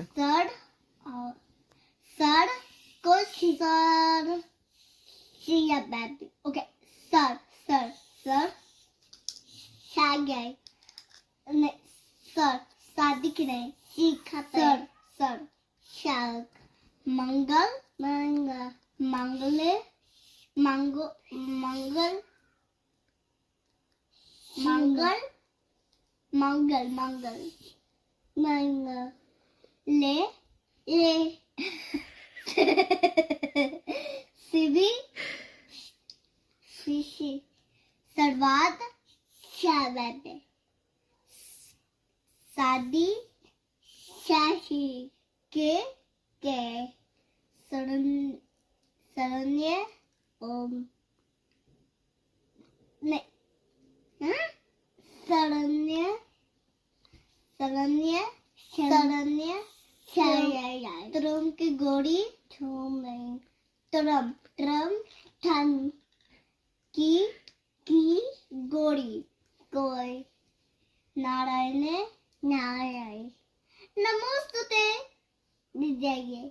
sir sir को sir सिया baby okay sir sir sir शागे नहीं सर शादी की नहीं सीखा सर सर शाक मंगल मंगल मंगले मंगो मंगल मंगल मंगल मंगल मंगल ले ले सिबी शिशी सर्वाद शाबे शादी शाही के शरण्य नहीं शरण्य शरण्य शरण्य ट्रम की गोड़ी ट्रम ट्रम ठन की गोड़ी कोई नारायण नारायण नमोस्तुते जाइए